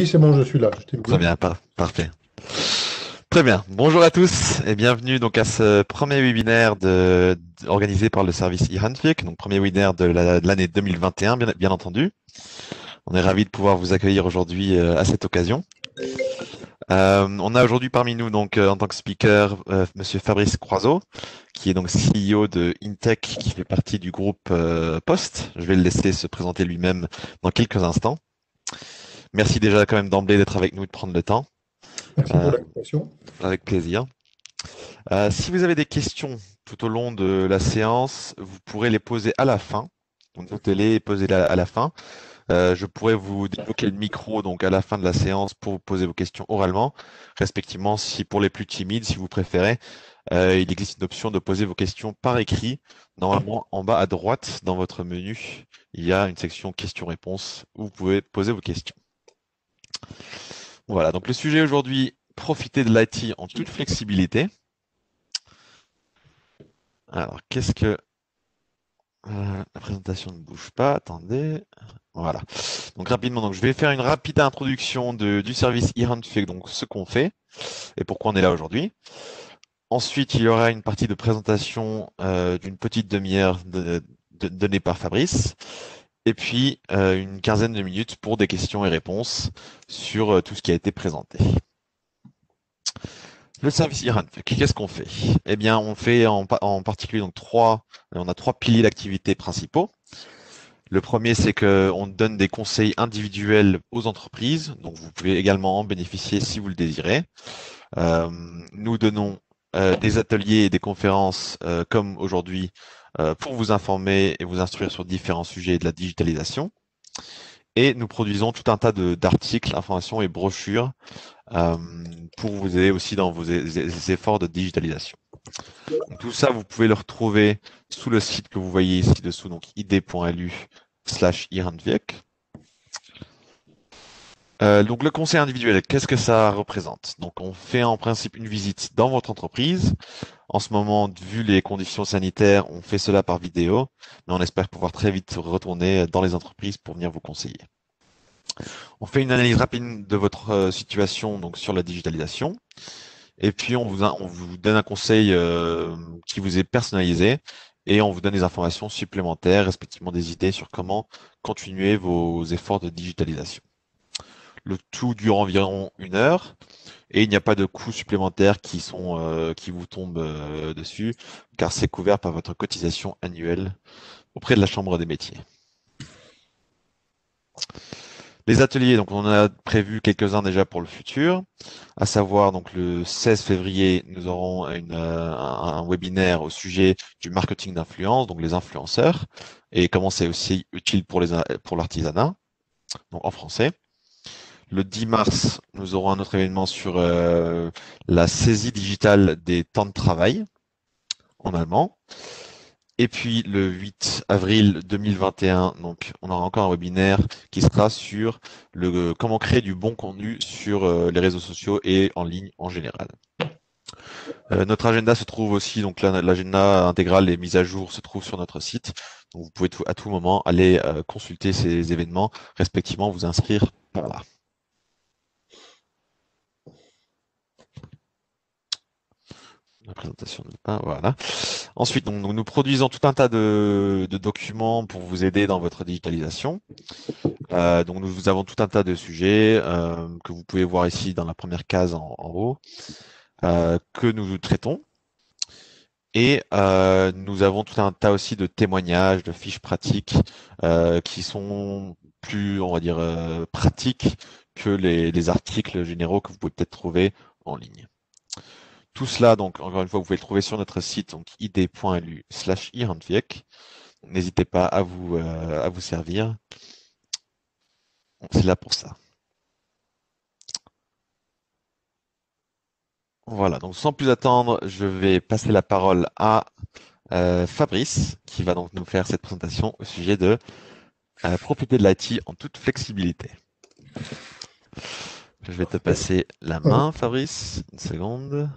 Oui, c'est bon, je suis là, je Très t'écoute. bien, parfait. Très bien. Bonjour à tous et bienvenue donc à ce premier webinaire organisé par le service eHandvik, donc premier webinaire de l'année 2021, bien entendu. On est ravis de pouvoir vous accueillir aujourd'hui à cette occasion. On a aujourd'hui parmi nous donc en tant que speaker Monsieur Fabrice Croiseau, qui est donc CEO de Intech, qui fait partie du groupe Post. Je vais le laisser se présenter lui-même dans quelques instants. Merci déjà quand même d'emblée d'être avec nous et de prendre le temps. Merci pour Euh, l'invitation. avec plaisir. Si vous avez des questions tout au long de la séance, vous pourrez les poser à la fin. Donc, notez-les et posez-les à la fin. Je pourrais vous débloquer le micro donc à la fin de la séance pour vous poser vos questions oralement. Respectivement, si pour les plus timides, si vous préférez, il existe une option de poser vos questions par écrit. Normalement, en bas à droite dans votre menu, il y a une section questions-réponses où vous pouvez poser vos questions. Voilà, donc le sujet aujourd'hui, profiter de l'IT en toute flexibilité. Alors, qu'est-ce que la présentation ne bouge pas, attendez. Voilà. Donc rapidement, donc je vais faire une rapide introduction du service eHandvik, donc ce qu'on fait et pourquoi on est là aujourd'hui. Ensuite, il y aura une partie de présentation d'une petite demi-heure donnée par Fabrice. Et puis une quinzaine de minutes pour des questions et réponses sur tout ce qui a été présenté. Le service eHandvik, qu'est-ce qu'on fait? Eh bien, on fait en particulier donc on a trois piliers d'activité principaux. Le premier, c'est qu'on donne des conseils individuels aux entreprises, donc vous pouvez également en bénéficier si vous le désirez. Euh, Nous donnons des ateliers et des conférences comme aujourd'hui pour vous informer et vous instruire sur différents sujets de la digitalisation. Et nous produisons tout un tas d'articles, informations et brochures euh, pour vous aider aussi dans vos efforts de digitalisation. Donc, tout ça, vous pouvez le retrouver sous le site que vous voyez ici dessous, donc id.lu/ehandvik. Donc le conseil individuel, qu'est-ce que ça représente? Donc on fait en principe une visite dans votre entreprise. En ce moment, vu les conditions sanitaires, on fait cela par vidéo, mais on espère pouvoir très vite retourner dans les entreprises pour venir vous conseiller. On fait une analyse rapide de votre situation donc sur la digitalisation, et puis on vous donne un conseil qui vous est personnalisé, et on vous donne des informations supplémentaires, respectivement des idées sur comment continuer vos efforts de digitalisation. Le tout dure environ 1 heure et il n'y a pas de coûts supplémentaires qui vous tombent dessus car c'est couvert par votre cotisation annuelle auprès de la Chambre des métiers. Les ateliers, donc on en a prévu quelques-uns déjà pour le futur, à savoir donc le 16 février, nous aurons un webinaire au sujet du marketing d'influence, donc les influenceurs, et comment c'est aussi utile pour l'artisanat, donc en français. Le 10 mars, nous aurons un autre événement sur la saisie digitale des temps de travail en allemand. Et puis le 8 avril 2021, donc on aura encore un webinaire qui sera sur comment créer du bon contenu sur les réseaux sociaux et en ligne en général. Notre agenda se trouve aussi, donc l'agenda intégral et mise à jour se trouve sur notre site. Donc vous pouvez à tout moment aller consulter ces événements, respectivement vous inscrire par là. La présentation de pas, voilà. Ensuite, donc, nous produisons tout un tas de documents pour vous aider dans votre digitalisation. Donc, nous avons tout un tas de sujets que vous pouvez voir ici dans la première case en haut, que nous traitons. Et nous avons tout un tas aussi de témoignages, de fiches pratiques qui sont plus, on va dire, pratiques que les articles généraux que vous pouvez peut-être trouver en ligne. Tout cela, donc, encore une fois, vous pouvez le trouver sur notre site, donc id.lu/ehandvik. N'hésitez pas à vous servir. C'est là pour ça. Voilà, donc sans plus attendre, je vais passer la parole à Fabrice, qui va donc nous faire cette présentation au sujet de profiter de l'IT en toute flexibilité. Je vais te Parfait. passer la Hum, main, Fabrice. Une seconde.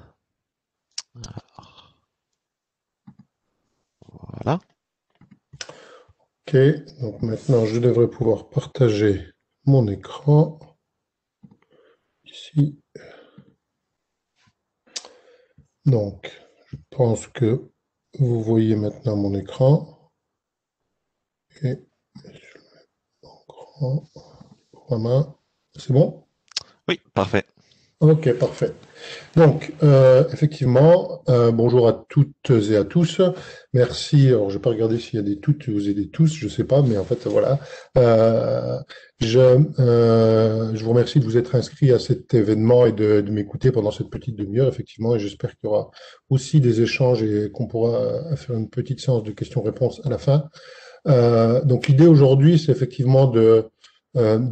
Voilà. Ok, donc maintenant je devrais pouvoir partager mon écran. ici. Donc, je pense que vous voyez maintenant mon écran. Et voilà. C'est bon? Oui, parfait. Ok, parfait. Donc, effectivement, bonjour à toutes et à tous. Merci. Alors, je vais pas regarder s'il y a des toutes ou des tous, je sais pas, mais en fait, voilà. Euh, je vous remercie de vous être inscrit à cet événement et de m'écouter pendant cette petite demi-heure, effectivement, et j'espère qu'il y aura aussi des échanges et qu'on pourra faire une petite séance de questions-réponses à la fin. Donc l'idée aujourd'hui, c'est effectivement de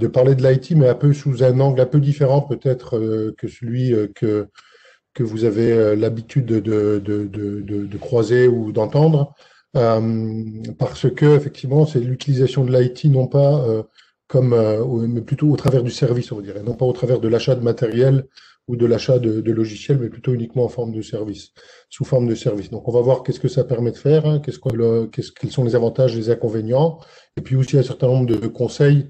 parler de l'IT, mais un peu sous un angle un peu différent peut-être que celui que vous avez l'habitude de croiser ou d'entendre, parce que effectivement, c'est l'utilisation de l'IT non pas mais plutôt au travers du service, on va dire, et non pas au travers de l'achat de matériel ou de l'achat de logiciels, mais plutôt uniquement en forme de service, sous forme de service. Donc, on va voir qu'est-ce que ça permet de faire, hein, quels sont les avantages, les inconvénients, et puis aussi un certain nombre de conseils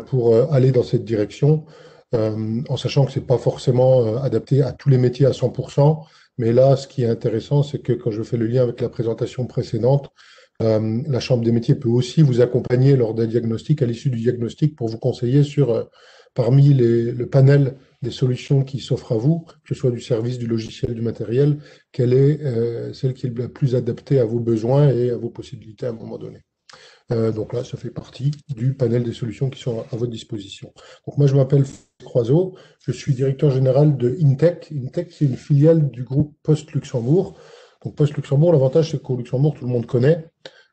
pour aller dans cette direction en sachant que c'est pas forcément adapté à tous les métiers à 100%. Mais là, ce qui est intéressant, c'est que quand je fais le lien avec la présentation précédente, la Chambre des métiers peut aussi vous accompagner lors d'un diagnostic, à l'issue du diagnostic, pour vous conseiller sur, parmi le panel des solutions qui s'offrent à vous, que ce soit du service, du logiciel, du matériel, quelle est celle qui est la plus adaptée à vos besoins et à vos possibilités à un moment donné. Donc là, ça fait partie du panel des solutions qui sont à votre disposition. Donc moi, je m'appelle Croiseau, je suis directeur général de Intech. Intech, c'est une filiale du groupe Post Luxembourg. Donc Post Luxembourg, l'avantage, c'est qu'au Luxembourg, tout le monde connaît.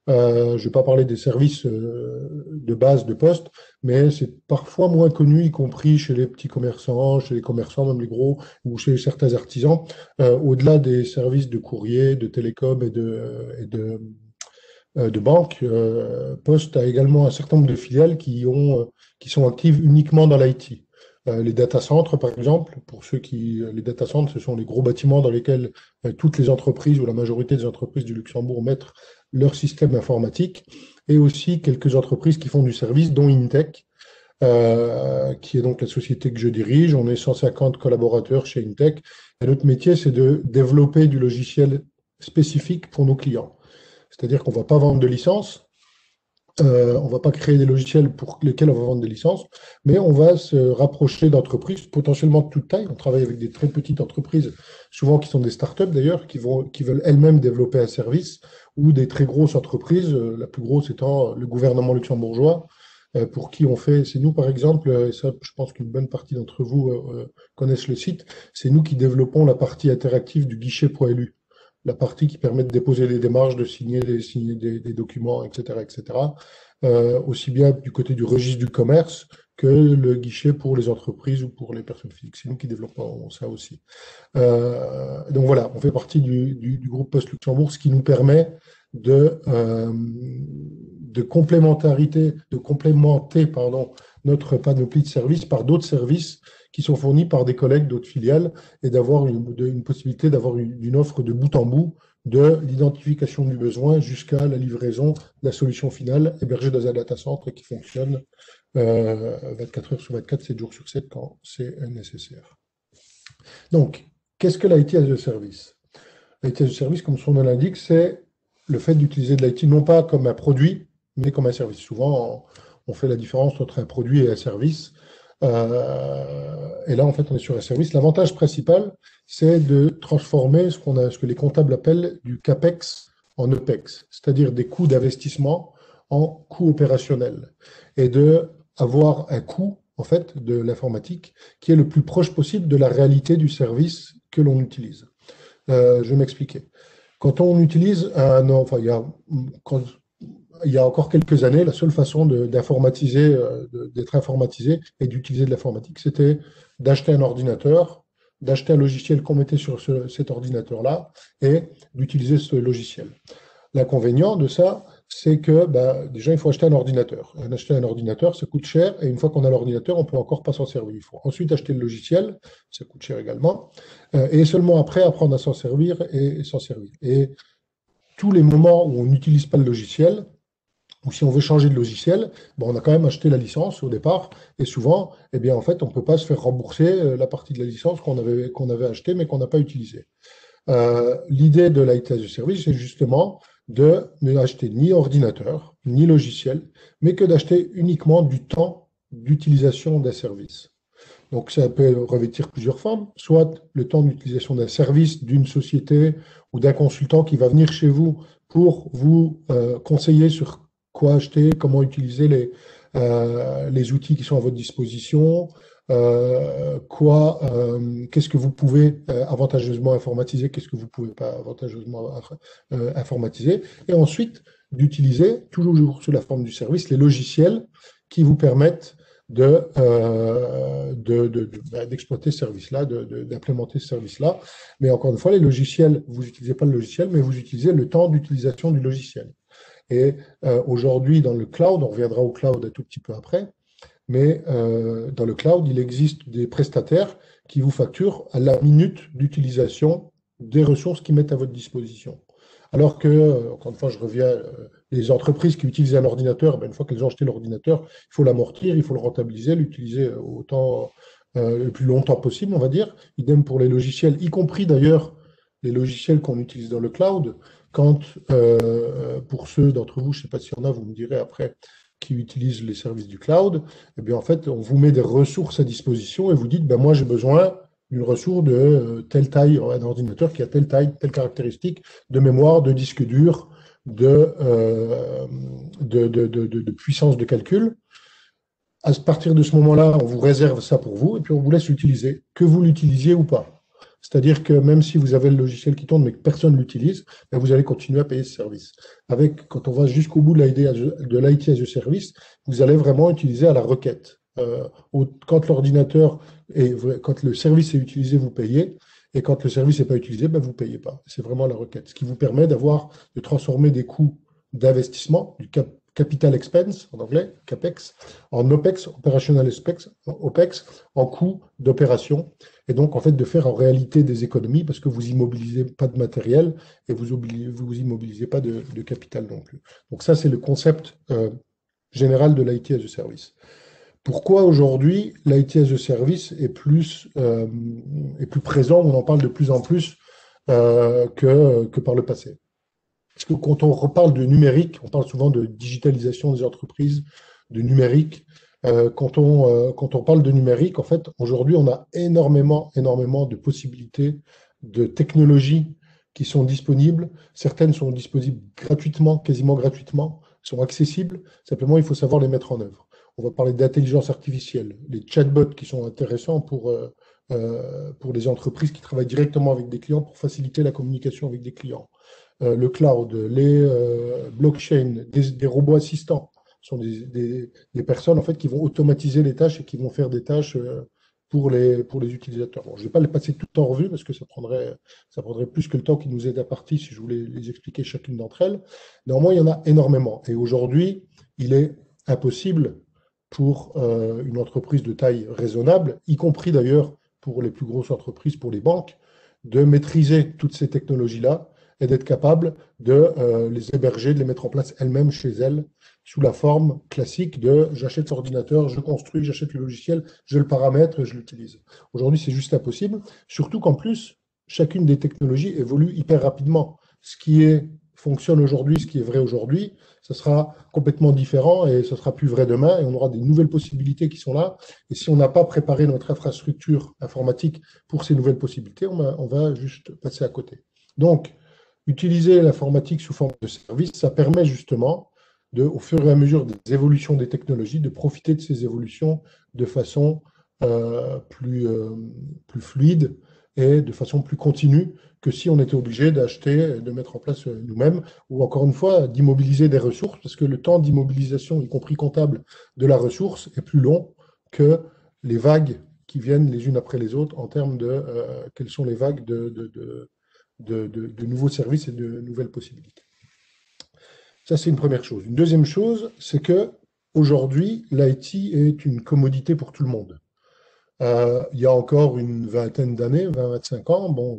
Je ne vais pas parler des services de base de poste, mais c'est parfois moins connu, y compris chez les petits commerçants, chez les commerçants, même les gros, ou chez certains artisans, au-delà des services de courrier, de télécom et de banque, Poste a également un certain nombre de filiales qui sont actives uniquement dans l'IT. Les data centers, par exemple, les data centers, ce sont les gros bâtiments dans lesquels toutes les entreprises ou la majorité des entreprises du Luxembourg mettent leur système informatique, et aussi quelques entreprises qui font du service, dont Intech, qui est donc la société que je dirige. On est 150 collaborateurs chez Intech. Et notre métier, c'est de développer du logiciel spécifique pour nos clients. C'est-à-dire qu'on ne va pas vendre de licences, on ne va pas créer des logiciels pour lesquels on va vendre des licences, mais on va se rapprocher d'entreprises potentiellement de toute taille. On travaille avec des très petites entreprises, souvent qui sont des startups d'ailleurs, qui veulent elles-mêmes développer un service, ou des très grosses entreprises, la plus grosse étant le gouvernement luxembourgeois, pour qui on fait, c'est nous par exemple, et ça je pense qu'une bonne partie d'entre vous connaissent le site, c'est nous qui développons la partie interactive du guichet.lu, la partie qui permet de déposer des démarches, de signer des documents, etc., etc. Aussi bien du côté du registre du commerce que le guichet pour les entreprises ou pour les personnes physiques. C'est nous qui développons ça aussi. Donc voilà, on fait partie du groupe Post Luxembourg, ce qui nous permet de complémenter pardon, notre panoplie de services par d'autres services qui sont fournis par des collègues d'autres filiales, et d'avoir une possibilité d'avoir une offre de bout en bout, de l'identification du besoin jusqu'à la livraison de la solution finale hébergée dans un data center qui fonctionne 24 heures sur 24, 7 jours sur 7 quand c'est nécessaire. Donc, qu'est-ce que l'IT as a service? L'IT as a service, comme son nom l'indique, c'est le fait d'utiliser de l'IT non pas comme un produit, mais comme un service. Souvent, on fait la différence entre un produit et un service. Et là, en fait, on est sur un service. L'avantage principal, c'est de transformer ce que les comptables appellent du CAPEX en OPEX, c'est-à-dire des coûts d'investissement en coûts opérationnels, et de avoir un coût, en fait, de l'informatique qui est le plus proche possible de la réalité du service que l'on utilise. Je vais m'expliquer. Quand on utilise enfin, il y a encore quelques années, la seule façon d'informatiser, d'être informatisé et d'utiliser de l'informatique, c'était d'acheter un ordinateur, d'acheter un logiciel qu'on mettait sur cet ordinateur-là et d'utiliser ce logiciel. L'inconvénient de ça, c'est que déjà, il faut acheter un ordinateur. Acheter un ordinateur, ça coûte cher, et une fois qu'on a l'ordinateur, on ne peut encore pas s'en servir. Il faut ensuite acheter le logiciel, ça coûte cher également, et seulement après apprendre à s'en servir et s'en servir. Et tous les moments où on n'utilise pas le logiciel, ou si on veut changer de logiciel, on a quand même acheté la licence au départ, et souvent, eh bien, en fait, on ne peut pas se faire rembourser la partie de la licence qu'on avait achetée, mais qu'on n'a pas utilisée. L'idée de l'IT as a service, c'est justement de n'acheter ni ordinateur, ni logiciel, mais que d'acheter uniquement du temps d'utilisation d'un service. Donc, ça peut revêtir plusieurs formes, soit le temps d'utilisation d'un service, d'une société ou d'un consultant qui va venir chez vous pour vous conseiller sur quoi acheter, comment utiliser les outils qui sont à votre disposition, qu'est-ce que vous pouvez avantageusement informatiser, qu'est-ce que vous ne pouvez pas avantageusement informatiser, et ensuite d'utiliser, toujours sous la forme du service, les logiciels qui vous permettent d'exploiter ce service-là, d'implémenter ce service-là. Mais encore une fois, les logiciels, vous n'utilisez pas le logiciel, mais vous utilisez le temps d'utilisation du logiciel. Et aujourd'hui, dans le cloud, on reviendra au cloud un tout petit peu après, mais dans le cloud, il existe des prestataires qui vous facturent à la minute d'utilisation des ressources qu'ils mettent à votre disposition. Alors que, encore une fois, je reviens, les entreprises qui utilisent un ordinateur, une fois qu'elles ont acheté l'ordinateur, il faut l'amortir, il faut le rentabiliser, l'utiliser le plus longtemps possible, on va dire. Idem pour les logiciels, y compris d'ailleurs les logiciels qu'on utilise dans le cloud. Quand, pour ceux d'entre vous, je ne sais pas s'il y en a, vous me direz après, qui utilisent les services du cloud, eh bien, en fait, on vous met des ressources à disposition et vous dites, moi, j'ai besoin d'une ressource de telle taille, un ordinateur qui a telle taille, telle caractéristique, de mémoire, de disque dur, de puissance de calcul. À partir de ce moment-là, on vous réserve ça pour vous et puis on vous laisse l'utiliser, que vous l'utilisiez ou pas. C'est-à-dire que même si vous avez le logiciel qui tourne mais que personne ne l'utilise, vous allez continuer à payer ce service. Quand on va jusqu'au bout de l'IT as a service, vous allez vraiment utiliser à la requête. Quand quand le service est utilisé, vous payez, et quand le service n'est pas utilisé, vous ne payez pas. C'est vraiment la requête. Ce qui vous permet de transformer des coûts d'investissement, du capital expense en anglais, CAPEX, en OPEX, operational OPEX, en coûts d'opération. Et donc, en fait, de faire en réalité des économies parce que vous immobilisez pas de matériel et vous immobilisez pas de capital non plus. Donc ça, c'est le concept général de l'IT as a service. Pourquoi aujourd'hui l'IT as a service est plus présent, on en parle de plus en plus que par le passé. Parce que quand on reparle de numérique, on parle souvent de digitalisation des entreprises, de numérique. Quand on parle de numérique, en fait, aujourd'hui, on a énormément de possibilités, de technologies qui sont disponibles. Certaines sont disponibles gratuitement, quasiment gratuitement, sont accessibles. Simplement, il faut savoir les mettre en œuvre. On va parler d'intelligence artificielle, les chatbots qui sont intéressants pour les entreprises qui travaillent directement avec des clients pour faciliter la communication avec des clients. Le cloud, les blockchains, des robots assistants sont des personnes en fait qui vont automatiser les tâches et qui vont faire des tâches pour les utilisateurs. Bon, je ne vais pas les passer tout en revue parce que ça prendrait plus que le temps qui nous est imparti si je voulais les expliquer chacune d'entre elles. Néanmoins, il y en a énormément. Et aujourd'hui, il est impossible pour une entreprise de taille raisonnable, y compris d'ailleurs pour les plus grosses entreprises, pour les banques, de maîtriser toutes ces technologies-là et d'être capable de les héberger, de les mettre en place elles-mêmes chez elles, sous la forme classique de j'achète l'ordinateur, je construis, j'achète le logiciel, je le paramètre et je l'utilise. Aujourd'hui, c'est juste impossible, surtout qu'en plus, chacune des technologies évolue hyper rapidement. Ce qui fonctionne aujourd'hui, ce qui est vrai aujourd'hui, ce sera complètement différent et ce sera plus vrai demain et on aura des nouvelles possibilités qui sont là. Et si on n'a pas préparé notre infrastructure informatique pour ces nouvelles possibilités, on va juste passer à côté. Donc, utiliser l'informatique sous forme de service, ça permet justement, au fur et à mesure des évolutions des technologies, de profiter de ces évolutions de façon plus fluide et de façon plus continue que si on était obligé d'acheter, de mettre en place nous-mêmes, ou encore une fois, d'immobiliser des ressources, parce que le temps d'immobilisation, y compris comptable, de la ressource est plus long que les vagues qui viennent les unes après les autres en termes de quelles sont les vagues de nouveaux services et de nouvelles possibilités. Ça, c'est une première chose. Une deuxième chose, c'est que aujourd'hui, l'IT est une commodité pour tout le monde. Il y a encore une vingtaine d'années, 20-25 ans,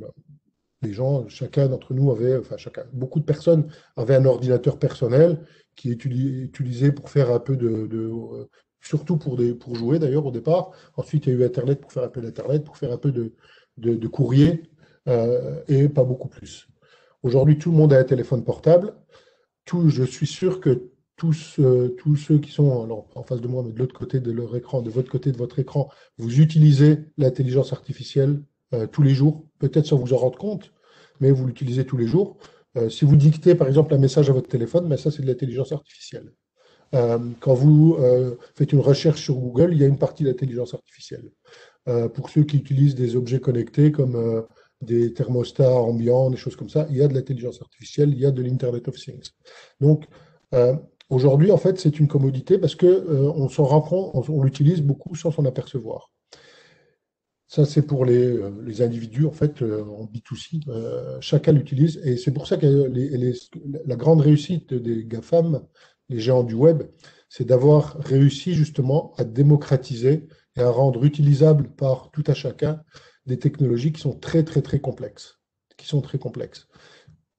Les gens, chacun d'entre nous avait, enfin chacun, beaucoup de personnes avaient un ordinateur personnel qui est utilisé pour faire un peu surtout pour jouer d'ailleurs au départ. Ensuite, il y a eu Internet pour faire un peu d'Internet, pour faire un peu de courrier, et pas beaucoup plus. Aujourd'hui, tout le monde a un téléphone portable. Je suis sûr que tous ceux qui sont alors, en face de moi, mais de l'autre côté de leur écran, de votre côté de votre écran, vous utilisez l'intelligence artificielle tous les jours, peut-être sans vous en rendre compte, mais vous l'utilisez tous les jours. Si vous dictez, par exemple, un message à votre téléphone, ben ça, c'est de l'intelligence artificielle. Quand vous faites une recherche sur Google, il y a une partie d'intelligence artificielle. Pour ceux qui utilisent des objets connectés comme des thermostats ambiants, des choses comme ça, il y a de l'intelligence artificielle, il y a de l'Internet of Things. Donc, euh, aujourd'hui, en fait, c'est une commodité parce que on s'en rend compte, on l'utilise beaucoup sans s'en apercevoir. Ça, c'est pour les individus, en fait, en B2C. Chacun l'utilise. Et c'est pour ça que la grande réussite des GAFAM, les géants du web, c'est d'avoir réussi justement à démocratiser et à rendre utilisables par tout à chacun des technologies qui sont très, très, très complexes. Qui sont très complexes.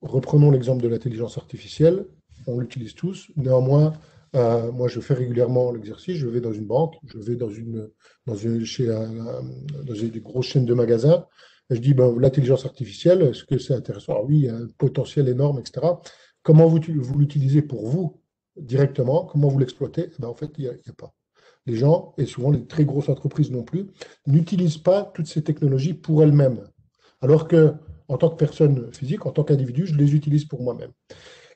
Reprenons l'exemple de l'intelligence artificielle. On l'utilise tous. Néanmoins, moi, je fais régulièrement l'exercice. Je vais dans une banque, je vais dans des grosses chaînes de magasins. Et je dis, ben, l'intelligence artificielle, est-ce que c'est intéressant? Alors oui, il y a un potentiel énorme, etc. Comment vous l'utilisez pour vous directement? Comment vous l'exploitez? Eh ben, en fait, il n'y a pas. Les gens, et souvent les très grosses entreprises non plus, n'utilisent pas toutes ces technologies pour elles-mêmes. Alors que, en tant que personne physique, en tant qu'individu, je les utilise pour moi-même.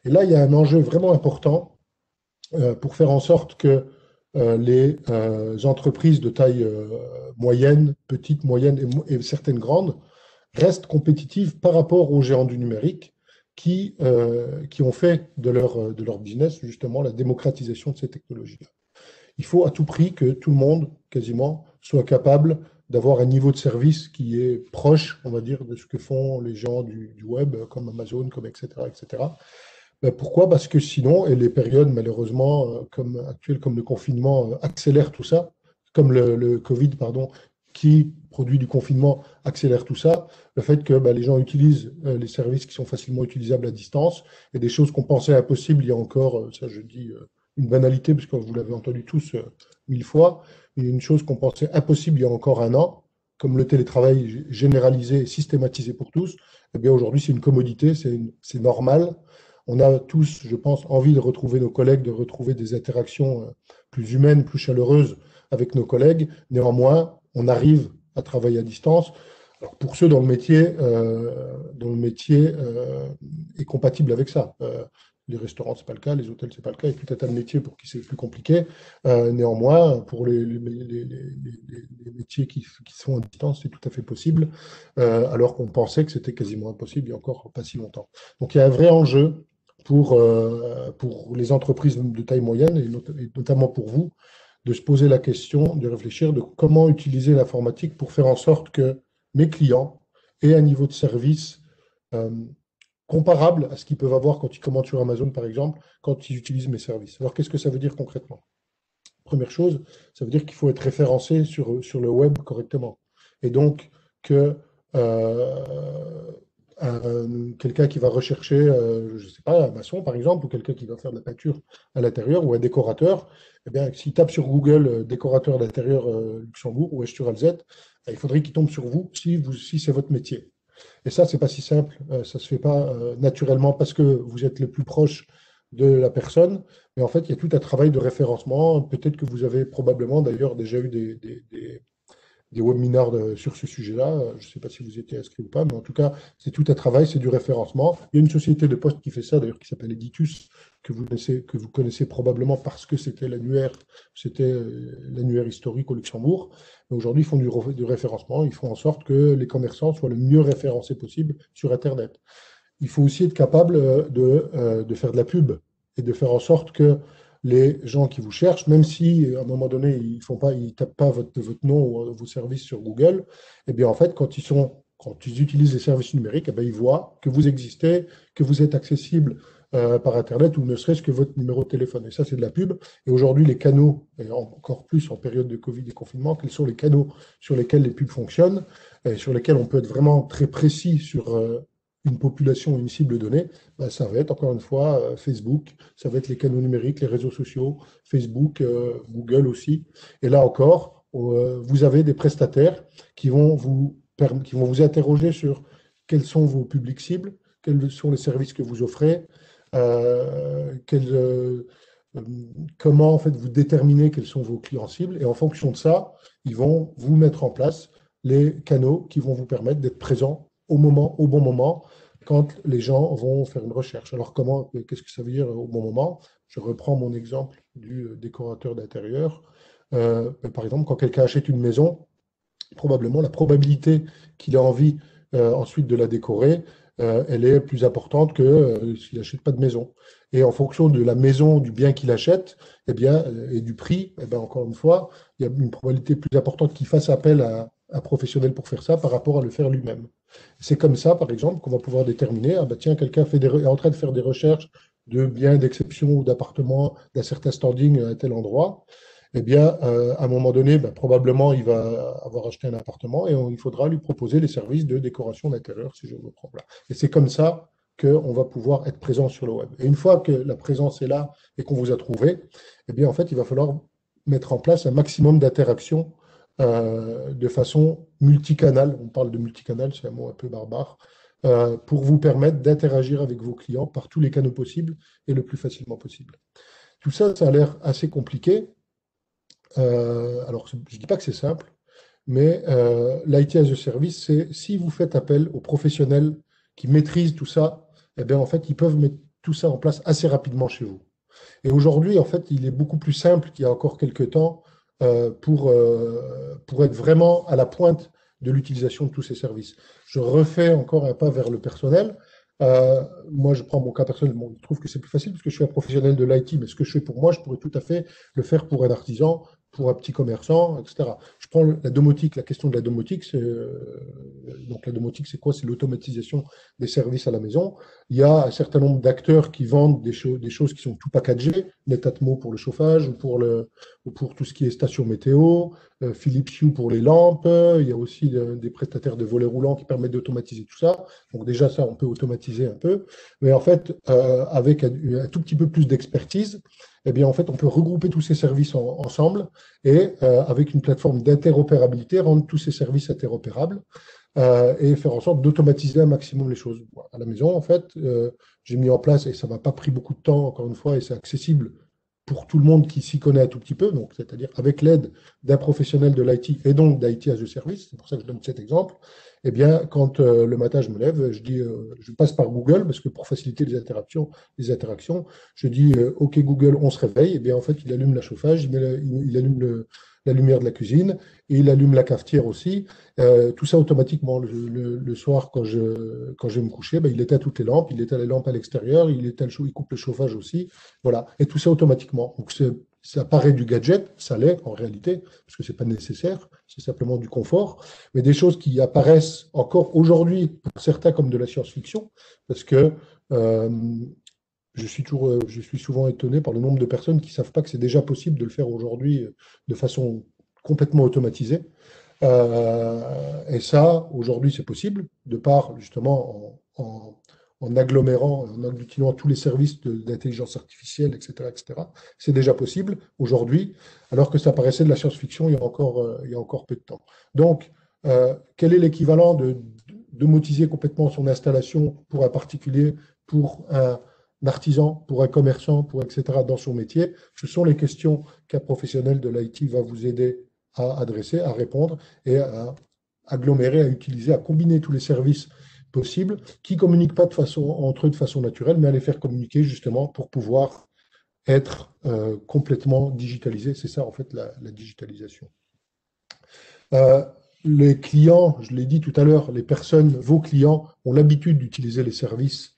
Et là, il y a un enjeu vraiment important pour faire en sorte que les entreprises de taille moyenne, petite, moyenne et certaines grandes restent compétitives par rapport aux géants du numérique qui ont fait de leur business justement la démocratisation de ces technologies-là. Il faut à tout prix que tout le monde, quasiment, soit capable d'avoir un niveau de service qui est proche, on va dire, de ce que font les gens du web, comme Amazon, comme etc., etc. Ben, pourquoi? Parce que sinon, et les périodes malheureusement comme actuelles, comme le confinement, accélèrent tout ça, comme le Covid, pardon, qui produit du confinement accélère tout ça, le fait que ben, les gens utilisent les services qui sont facilement utilisables à distance, et des choses qu'on pensait impossibles il y a encore, ça je dis une banalité, parce que vous l'avez entendu tous mille fois, mais une chose qu'on pensait impossible il y a encore un an, comme le télétravail généralisé et systématisé pour tous, eh bien aujourd'hui c'est une commodité, c'est normal. On a tous, je pense, envie de retrouver nos collègues, de retrouver des interactions plus humaines, plus chaleureuses avec nos collègues. Néanmoins, on arrive à travailler à distance. Alors pour ceux dont le métier est compatible avec ça. Les restaurants, c'est pas le cas, les hôtels, c'est pas le cas, il y a tout un tas de métiers pour qui c'est plus compliqué. Néanmoins, pour les métiers qui sont à distance, c'est tout à fait possible, alors qu'on pensait que c'était quasiment impossible il y a encore pas si longtemps. Donc il y a un vrai enjeu pour les entreprises de taille moyenne, et notamment pour vous, de se poser la question, de réfléchir de comment utiliser l'informatique pour faire en sorte que mes clients aient un niveau de service euh, comparable à ce qu'ils peuvent avoir quand ils commandent sur Amazon, par exemple, quand ils utilisent mes services. Alors, qu'est-ce que ça veut dire concrètement? Première chose, ça veut dire qu'il faut être référencé sur le web correctement. Et donc, que quelqu'un qui va rechercher, je ne sais pas, un maçon, par exemple, ou quelqu'un qui va faire de la peinture à l'intérieur, ou un décorateur, eh bien, s'il tape sur Google décorateur d'intérieur Luxembourg ou Esturalzet, il faudrait qu'il tombe sur vous si c'est votre métier. Et ça, c'est pas si simple. Ça se fait pas naturellement parce que vous êtes le plus proche de la personne. Mais en fait, il y a tout un travail de référencement. Peut-être que vous avez probablement d'ailleurs déjà eu des webinars sur ce sujet-là. Je ne sais pas si vous étiez inscrit ou pas, mais en tout cas, c'est tout un travail, c'est du référencement. Il y a une société de poste qui fait ça, d'ailleurs, qui s'appelle Editus, que vous connaissez probablement parce que c'était l'annuaire historique au Luxembourg. Mais aujourd'hui, ils font du référencement, ils font en sorte que les commerçants soient le mieux référencés possible sur Internet. Il faut aussi être capable de faire de la pub et de faire en sorte que les gens qui vous cherchent, même si à un moment donné, ils tapent pas votre nom ou vos services sur Google, eh bien en fait, quand ils utilisent les services numériques, eh bien, ils voient que vous existez, que vous êtes accessible par Internet ou ne serait-ce que votre numéro de téléphone. Et ça, c'est de la pub. Et aujourd'hui, les canaux, et encore plus en période de Covid et confinement, quels sont les canaux sur lesquels les pubs fonctionnent, et sur lesquels on peut être vraiment très précis une population, une cible donnée, ben, ça va être encore une fois Facebook, ça va être les canaux numériques, les réseaux sociaux, Facebook, Google aussi. Et là encore, vous avez des prestataires qui vont vous interroger sur quels sont vos publics cibles, quels sont les services que vous offrez, quels, euh, comment en fait vous déterminez quels sont vos clients cibles. Et en fonction de ça, ils vont vous mettre en place les canaux qui vont vous permettre d'être présent au bon moment, quand les gens vont faire une recherche. Alors qu'est-ce que ça veut dire au bon moment? Je reprends mon exemple du décorateur d'intérieur. Par exemple, quand quelqu'un achète une maison, probablement la probabilité qu'il ait envie ensuite de la décorer, elle est plus importante que s'il n'achète pas de maison. Et en fonction de la maison, du bien qu'il achète, eh bien, et du prix, eh bien, encore une fois, il y a une probabilité plus importante qu'il fasse appel à un professionnel pour faire ça par rapport à le faire lui-même. C'est comme ça, par exemple, qu'on va pouvoir déterminer, ah bah tiens, quelqu'un est en train de faire des recherches de biens d'exception ou d'appartements d'un certain standing à tel endroit. Eh bien, à un moment donné, ben, probablement, il va avoir acheté un appartement et il faudra lui proposer les services de décoration d'intérieur, si je me trompe là. Et c'est comme ça qu'on va pouvoir être présent sur le web. Et une fois que la présence est là et qu'on vous a trouvé, eh bien, en fait, il va falloir mettre en place un maximum d'interactions de façon multicanale. On parle de multicanal, c'est un mot un peu barbare, pour vous permettre d'interagir avec vos clients par tous les canaux possibles et le plus facilement possible. Tout ça, ça a l'air assez compliqué. Alors, je ne dis pas que c'est simple, mais l'IT as a service, c'est si vous faites appel aux professionnels qui maîtrisent tout ça, eh bien, en fait, ils peuvent mettre tout ça en place assez rapidement chez vous. Et aujourd'hui, en fait, il est beaucoup plus simple qu'il y a encore quelques temps pour être vraiment à la pointe de l'utilisation de tous ces services. Je refais encore un pas vers le personnel. Moi, je prends mon cas personnel. Bon, je trouve que c'est plus facile parce que je suis un professionnel de l'IT, mais ce que je fais pour moi, je pourrais tout à fait le faire pour un artisan, pour un petit commerçant, etc. Je prends la domotique, la question de la domotique. Donc, la domotique, c'est quoi? C'est l'automatisation des services à la maison. Il y a un certain nombre d'acteurs qui vendent des choses qui sont tout packagées, Netatmo pour le chauffage ou pour tout ce qui est station météo, Philips Hue pour les lampes. Il y a aussi des prestataires de volets roulants qui permettent d'automatiser tout ça. Donc déjà, ça, on peut automatiser un peu. Mais en fait, avec un tout petit peu plus d'expertise, eh bien, en fait, on peut regrouper tous ces services ensemble et avec une plateforme d'interopérabilité, rendre tous ces services interopérables et faire en sorte d'automatiser un maximum les choses. À la maison, en fait, j'ai mis en place, et ça m'a pas pris beaucoup de temps, encore une fois, et c'est accessible pour tout le monde qui s'y connaît un tout petit peu, donc c'est-à-dire avec l'aide d'un professionnel de l'IT et donc d'IT as a service, c'est pour ça que je donne cet exemple. Eh bien, quand le matin je me lève, je dis, je passe par Google parce que pour faciliter les interactions, je dis OK Google, on se réveille. Et bien en fait, il allume la chauffage, il allume la lumière de la cuisine et il allume la cafetière aussi. Tout ça automatiquement le soir quand je vais me coucher, ben, il éteint toutes les lampes, il éteint les lampes à l'extérieur, il coupe le chauffage aussi. Voilà, et tout ça automatiquement. Donc ça paraît du gadget, ça l'est en réalité, parce que c'est pas nécessaire, c'est simplement du confort, mais des choses qui apparaissent encore aujourd'hui pour certains comme de la science-fiction, parce que je suis souvent étonné par le nombre de personnes qui ne savent pas que c'est déjà possible de le faire aujourd'hui de façon complètement automatisée. Et ça, aujourd'hui, c'est possible, de par justement en agglomérant, en agglutinant tous les services d'intelligence artificielle, etc., etc. C'est déjà possible aujourd'hui, alors que ça paraissait de la science-fiction il y a encore peu de temps. Donc, quel est l'équivalent de domotiser complètement son installation pour un particulier, pour un artisan, pour un commerçant, pour etc. dans son métier? Ce sont les questions qu'un professionnel de l'IT va vous aider à adresser, à répondre et à agglomérer, à utiliser, à combiner tous les services possibles qui ne communiquent pas entre eux de façon naturelle, mais à les faire communiquer justement pour pouvoir être complètement digitalisé. C'est ça en fait la digitalisation. Les clients, je l'ai dit tout à l'heure, les personnes, vos clients ont l'habitude d'utiliser les services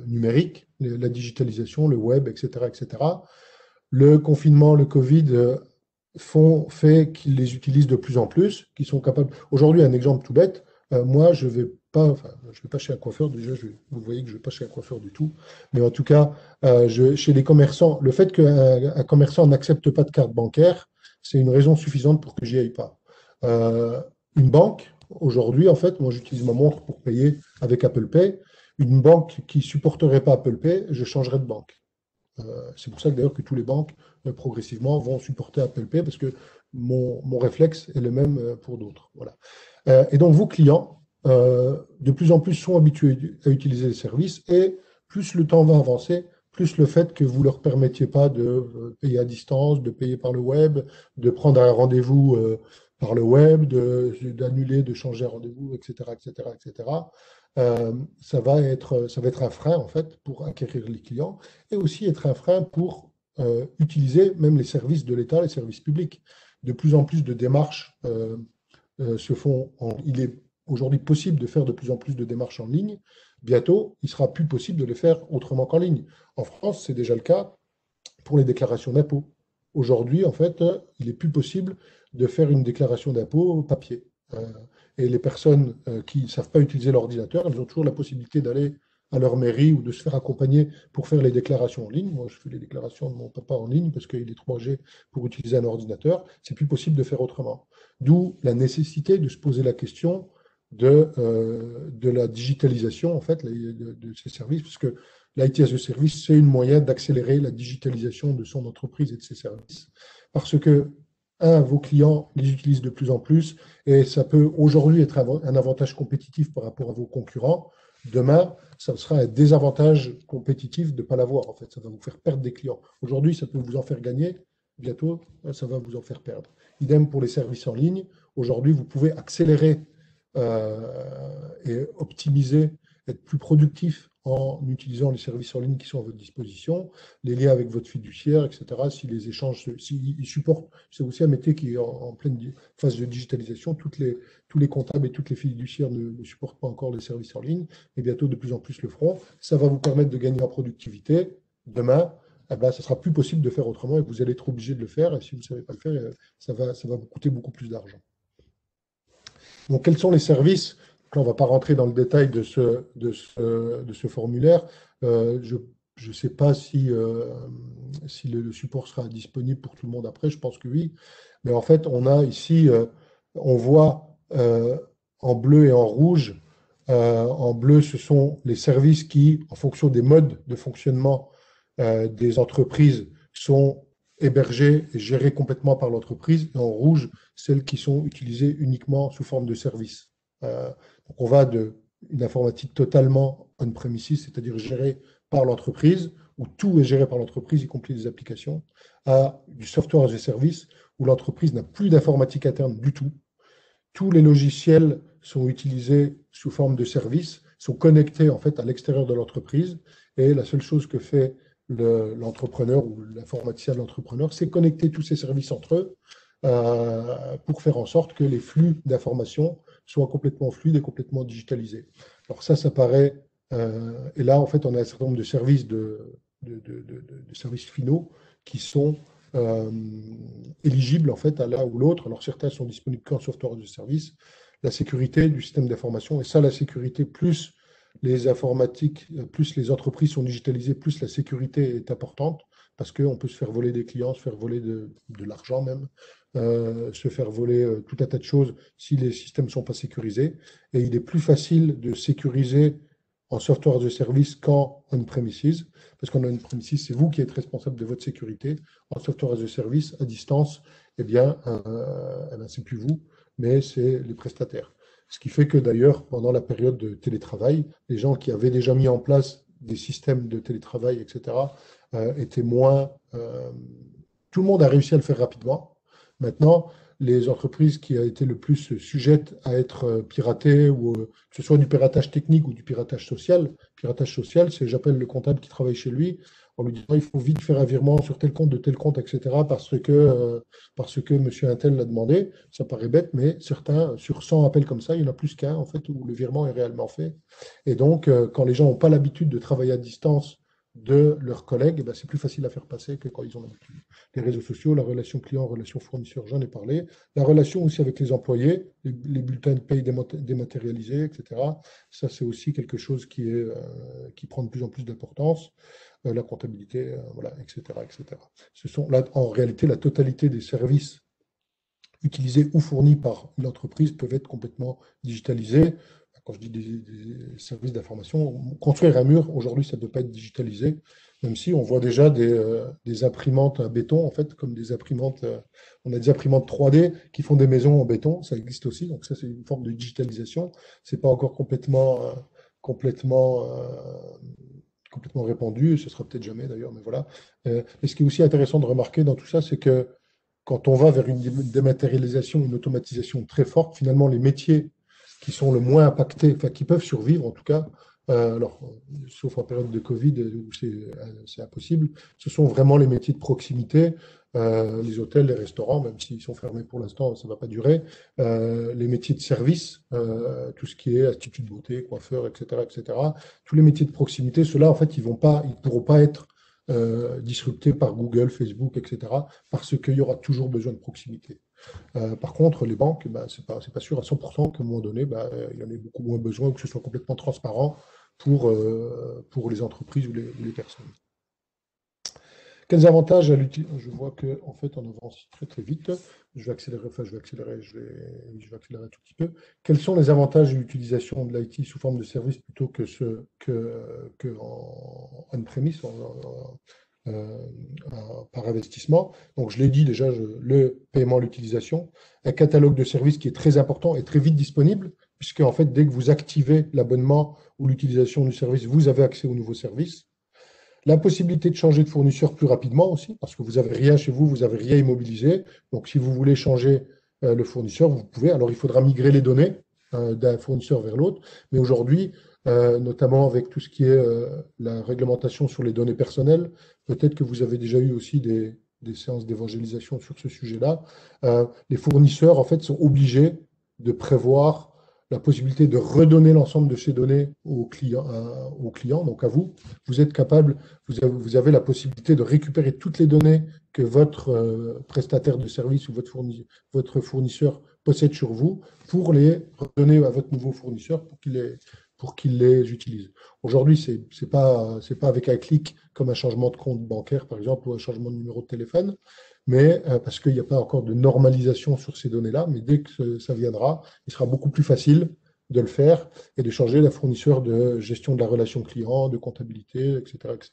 numériques, la digitalisation, le web, etc., etc. Le confinement, le Covid fait qu'ils les utilisent de plus en plus, qu'ils sont capables. Aujourd'hui, un exemple tout bête, moi, je vais pas chez un coiffeur, déjà, vous voyez que je ne vais pas chez un coiffeur du tout, mais en tout cas, chez les commerçants, le fait qu'un commerçant n'accepte pas de carte bancaire, c'est une raison suffisante pour que j'y aille pas. Une banque, Aujourd'hui, en fait, moi, j'utilise ma montre pour payer avec Apple Pay. Une banque qui ne supporterait pas Apple Pay, je changerais de banque. C'est pour ça que d'ailleurs que tous les banques, progressivement, vont supporter Apple Pay parce que mon réflexe est le même pour d'autres. Voilà. Et donc, vos clients, de plus en plus, sont habitués à utiliser les services et plus le temps va avancer, plus le fait que vous ne leur permettiez pas de payer à distance, de payer par le web, de prendre un rendez-vous par le web, d'annuler, de changer un rendez-vous, etc., etc., etc. Ça va être un frein, en fait, pour acquérir les clients et aussi être un frein pour utiliser même les services de l'État, les services publics. De plus en plus de démarches se font il est aujourd'hui possible de faire de plus en plus de démarches en ligne. Bientôt, il sera plus possible de les faire autrement qu'en ligne. En France, c'est déjà le cas pour les déclarations d'impôts. Aujourd'hui, en fait, il est plus possible de faire une déclaration d'impôt papier. Et les personnes qui ne savent pas utiliser l'ordinateur, elles ont toujours la possibilité d'aller à leur mairie ou de se faire accompagner pour faire les déclarations en ligne. Moi, je fais les déclarations de mon papa en ligne parce qu'il est 3G pour utiliser un ordinateur. C'est plus possible de faire autrement. D'où la nécessité de se poser la question de la digitalisation en fait, de ces services, parce que l'IT as a service, c'est une moyen d'accélérer la digitalisation de son entreprise et de ses services. Parce que, vos clients les utilisent de plus en plus et ça peut aujourd'hui être un avantage compétitif par rapport à vos concurrents. Demain, ça sera un désavantage compétitif de ne pas l'avoir. En fait, ça va vous faire perdre des clients. Aujourd'hui, ça peut vous en faire gagner. Bientôt, ça va vous en faire perdre. Idem pour les services en ligne. Aujourd'hui, vous pouvez accélérer et optimiser, être plus productif en utilisant les services en ligne qui sont à votre disposition, les liens avec votre fiduciaire, etc. Si les échanges, s'ils supportent, c'est aussi un métier qui est en pleine phase de digitalisation. Tous les comptables et toutes les fiduciaires ne supportent pas encore les services en ligne, mais bientôt de plus en plus le feront. Ça va vous permettre de gagner en productivité. Demain, eh ben, ça sera plus possible de faire autrement et vous allez être obligé de le faire. Et si vous ne savez pas le faire, ça va vous coûter beaucoup plus d'argent. Donc, quels sont les services? Là, on ne va pas rentrer dans le détail de ce formulaire. Je ne sais pas si le support sera disponible pour tout le monde après. Je pense que oui. Mais en fait, on a ici, on voit en bleu et en rouge. En bleu, ce sont les services qui, en fonction des modes de fonctionnement des entreprises, sont hébergés et gérés complètement par l'entreprise. Et en rouge, celles qui sont utilisées uniquement sous forme de service. Donc on va d'une informatique totalement on-premises, c'est-à-dire gérée par l'entreprise, où tout est géré par l'entreprise, y compris les applications, à du software as a service, où l'entreprise n'a plus d'informatique interne du tout. Tous les logiciels sont utilisés sous forme de service, sont connectés en fait à l'extérieur de l'entreprise, et la seule chose que fait l'entrepreneur ou l'informaticien de l'entrepreneur, c'est connecter tous ces services entre eux pour faire en sorte que les flux d'informations soient complètement fluides et complètement digitalisés. Alors ça paraît, et là en fait on a un certain nombre de services de services finaux qui sont euh, éligibles en fait à l'un ou l'autre. Alors certains sont disponibles qu'en software de service. La sécurité du système d'information, et ça la sécurité plus les informatiques, plus les entreprises sont digitalisées, plus la sécurité est importante parce qu'on peut se faire voler des clients, se faire voler de l'argent même, se faire voler tout un tas de choses si les systèmes ne sont pas sécurisés. Et il est plus facile de sécuriser en software as a service qu'en on-premises, parce qu'en on-premises, c'est vous qui êtes responsable de votre sécurité. En software as a service, à distance, eh bien c'est plus vous, mais c'est les prestataires. Ce qui fait que d'ailleurs, pendant la période de télétravail, les gens qui avaient déjà mis en place des systèmes de télétravail, etc., étaient moins... tout le monde a réussi à le faire rapidement. Maintenant, les entreprises qui ont été le plus sujettes à être piratées, ou que ce soit du piratage technique ou du piratage social, c'est j'appelle le comptable qui travaille chez lui en lui disant il faut vite faire un virement sur tel compte, de tel compte, etc. Parce que monsieur Intel l'a demandé. Ça paraît bête, mais certains, sur 100 appels comme ça, il y en a plus qu'un en fait où le virement est réellement fait. Et donc, quand les gens n'ont pas l'habitude de travailler à distance de leurs collègues, eh ben, c'est plus facile à faire passer que quand ils ont l'habitude. Les réseaux sociaux, la relation client, relation fournisseur, j'en ai parlé. La relation aussi avec les employés, les bulletins de paye dématérialisés, etc. Ça, c'est aussi quelque chose qui prend de plus en plus d'importance. La comptabilité, voilà, etc., etc. Ce sont là, en réalité, la totalité des services utilisés ou fournis par une entreprise peuvent être complètement digitalisés. Quand je dis des services d'information, construire un mur, aujourd'hui, ça ne peut pas être digitalisé, même si on voit déjà des imprimantes à béton, en fait, comme des imprimantes, on a des imprimantes 3D qui font des maisons en béton, ça existe aussi, donc ça, c'est une forme de digitalisation. Ce n'est pas encore complètement, complètement répandu, ce sera peut-être jamais d'ailleurs, mais voilà. Mais ce qui est aussi intéressant de remarquer dans tout ça, c'est que quand on va vers une dématérialisation, une automatisation très forte, finalement, les métiers qui sont le moins impactés, enfin qui peuvent survivre en tout cas, alors, sauf en période de Covid où c'est impossible, ce sont vraiment les métiers de proximité, les hôtels, les restaurants, même s'ils sont fermés pour l'instant, ça ne va pas durer, les métiers de service, tout ce qui est institut de beauté, coiffeur, etc., etc. Tous les métiers de proximité, ceux-là, en fait, ils ne pourront pas être disruptés par Google, Facebook, etc., parce qu'il y aura toujours besoin de proximité. Par contre, les banques, bah, c'est pas sûr à 100% qu'à un moment donné, bah, il y en ait beaucoup moins besoin, que ce soit complètement transparent pour les entreprises ou les personnes. Quels avantages à l'utilisation? Je vois qu'en fait, on avance très très vite. Je vais accélérer, enfin, je vais accélérer un tout petit peu. Quels sont les avantages de l'utilisation de l'IT sous forme de service plutôt que en on-premise, euh, par investissement? Donc, je l'ai dit déjà, le paiement, l'utilisation, un catalogue de services qui est très important et très vite disponible, puisque en fait, dès que vous activez l'abonnement ou l'utilisation du service, vous avez accès aux nouveaux services. La possibilité de changer de fournisseur plus rapidement aussi, parce que vous n'avez rien chez vous, vous n'avez rien immobilisé. Donc, si vous voulez changer le fournisseur, vous pouvez. Alors, il faudra migrer les données d'un fournisseur vers l'autre. Mais aujourd'hui, notamment avec tout ce qui est la réglementation sur les données personnelles, peut-être que vous avez déjà eu aussi des séances d'évangélisation sur ce sujet-là. Les fournisseurs, en fait, sont obligés de prévoir la possibilité de redonner l'ensemble de ces données aux clients, donc à vous. Vous êtes capable, vous avez la possibilité de récupérer toutes les données que votre prestataire de service ou votre fournisseur possède sur vous pour les redonner à votre nouveau fournisseur pour qu'il les utilise. Aujourd'hui, c'est pas avec un clic comme un changement de compte bancaire, par exemple, ou un changement de numéro de téléphone, mais parce qu'il n'y a pas encore de normalisation sur ces données-là, mais dès que ça viendra, il sera beaucoup plus facile de le faire et de changer d'un fournisseur de gestion de la relation client, de comptabilité, etc., etc.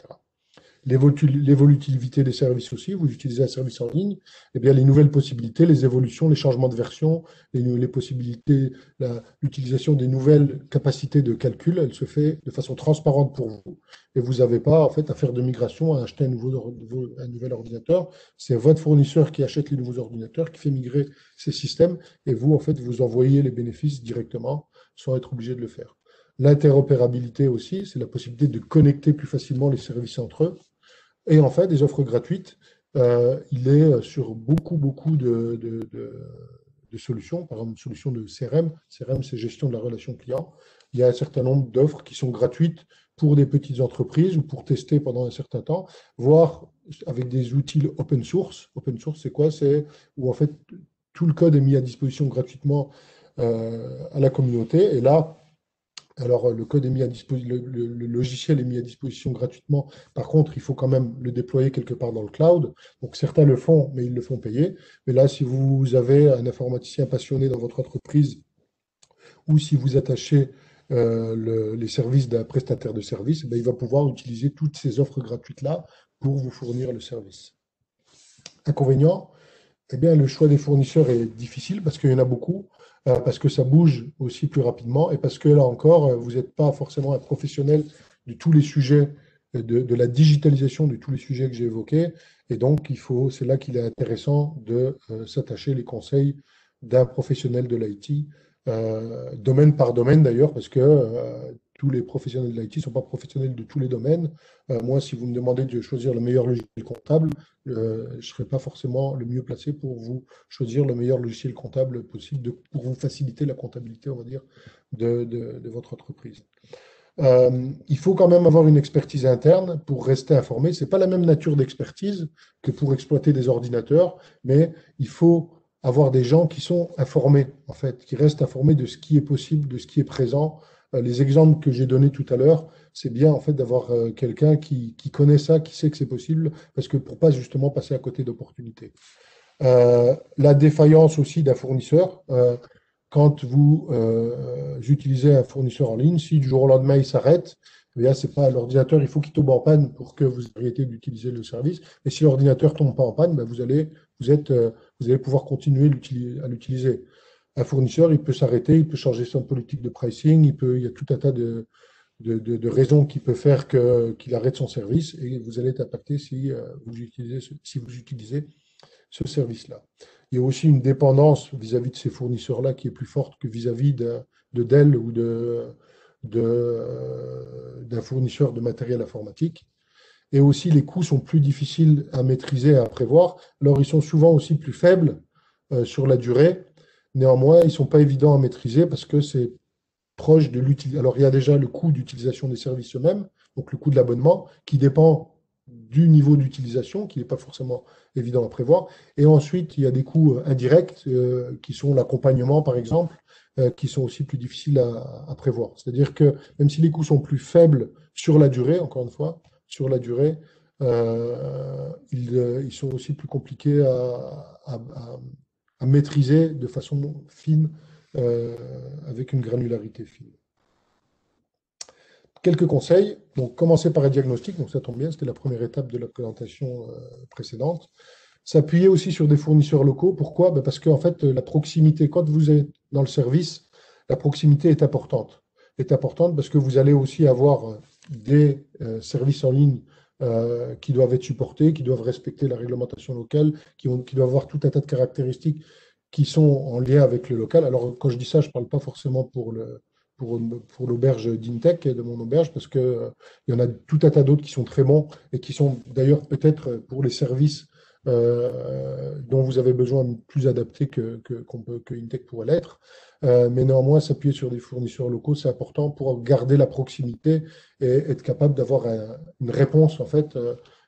L'évolutivité des services aussi, vous utilisez un service en ligne, eh bien, les nouvelles possibilités, les évolutions, les changements de version, les possibilités, l'utilisation des nouvelles capacités de calcul, elle se fait de façon transparente pour vous. Et vous n'avez pas en fait, à faire de migration, à acheter un nouvel ordinateur. C'est votre fournisseur qui achète les nouveaux ordinateurs, qui fait migrer ces systèmes, et vous, en fait, vous envoyez les bénéfices directement sans être obligé de le faire. L'interopérabilité aussi, c'est la possibilité de connecter plus facilement les services entre eux. Et enfin, des offres gratuites. Il est sur beaucoup de solutions, par exemple, une solution de CRM. CRM, c'est gestion de la relation client. Il y a un certain nombre d'offres qui sont gratuites pour des petites entreprises ou pour tester pendant un certain temps, voire avec des outils open source. Open source, c'est quoi? C'est où en fait tout le code est mis à disposition gratuitement à la communauté. Et là, alors, le code est mis à disposition, le logiciel est mis à disposition gratuitement. Par contre, il faut quand même le déployer quelque part dans le cloud. Donc, certains le font, mais ils le font payer. Mais là, si vous avez un informaticien passionné dans votre entreprise ou si vous attachez les services d'un prestataire de service, il va pouvoir utiliser toutes ces offres gratuites-là pour vous fournir le service. Inconvénient, eh bien, le choix des fournisseurs est difficile parce qu'il y en a beaucoup, parce que ça bouge aussi plus rapidement et parce que là encore, vous n'êtes pas forcément un professionnel de tous les sujets, de la digitalisation de tous les sujets que j'ai évoqués. Et donc, c'est là qu'il est intéressant de s'attacher les conseils d'un professionnel de l'IT, domaine par domaine d'ailleurs, parce que tous les professionnels de l'IT ne sont pas professionnels de tous les domaines. Moi, si vous me demandez de choisir le meilleur logiciel comptable, je ne serai pas forcément le mieux placé pour vous choisir le meilleur logiciel comptable possible pour vous faciliter la comptabilité, on va dire, de votre entreprise. Il faut quand même avoir une expertise interne pour rester informé. Ce n'est pas la même nature d'expertise que pour exploiter des ordinateurs, mais il faut avoir des gens qui sont informés, en fait, qui restent informés de ce qui est possible, de ce qui est présent. Les exemples que j'ai donnés tout à l'heure, c'est bien en fait d'avoir quelqu'un qui connaît ça, qui sait que c'est possible, parce que pour pas justement passer à côté d'opportunités. La défaillance aussi d'un fournisseur. Quand vous utilisez un fournisseur en ligne, si du jour au lendemain il s'arrête, eh bien, c'est pas l'ordinateur, il faut qu'il tombe en panne pour que vous arrêtiez d'utiliser le service. Et si l'ordinateur tombe pas en panne, ben, vous allez pouvoir continuer à l'utiliser. Un fournisseur, il peut s'arrêter, il peut changer son politique de pricing, il y a tout un tas de raisons qui peut faire qu'il arrête son service et vous allez être impacté si vous utilisez ce service-là. Il y a aussi une dépendance vis-à-vis de ces fournisseurs-là qui est plus forte que vis-à-vis de Dell ou d'un fournisseur de matériel informatique. Et aussi, les coûts sont plus difficiles à maîtriser et à prévoir. Alors, ils sont souvent aussi plus faibles sur la durée. Néanmoins, ils ne sont pas évidents à maîtriser parce que c'est proche de l'utilisation. Alors, il y a déjà le coût d'utilisation des services eux-mêmes, donc le coût de l'abonnement, qui dépend du niveau d'utilisation, qui n'est pas forcément évident à prévoir. Et ensuite, il y a des coûts indirects, qui sont l'accompagnement, par exemple, qui sont aussi plus difficiles à prévoir. C'est-à-dire que même si les coûts sont plus faibles sur la durée, encore une fois, sur la durée, ils sont aussi plus compliqués à maîtriser de façon fine, avec une granularité fine. Quelques conseils. Donc, commencer par un diagnostic. Donc, ça tombe bien, c'était la première étape de la présentation précédente. S'appuyer aussi sur des fournisseurs locaux. Pourquoi? Ben parce qu'en fait, la proximité, quand vous êtes dans le service, la proximité est importante. Est importante parce que vous allez aussi avoir des services en ligne qui doivent être supportés, qui doivent respecter la réglementation locale, qui doivent avoir tout un tas de caractéristiques qui sont en lien avec le local. Alors, quand je dis ça, je ne parle pas forcément pour l'auberge d'Intech, de mon auberge, parce qu'il y en a tout un tas d'autres qui sont très bons et qui sont d'ailleurs peut-être pour les services dont vous avez besoin plus adaptés que Intech pourrait l'être. Mais néanmoins, s'appuyer sur des fournisseurs locaux, c'est important pour garder la proximité et être capable d'avoir une réponse, en fait,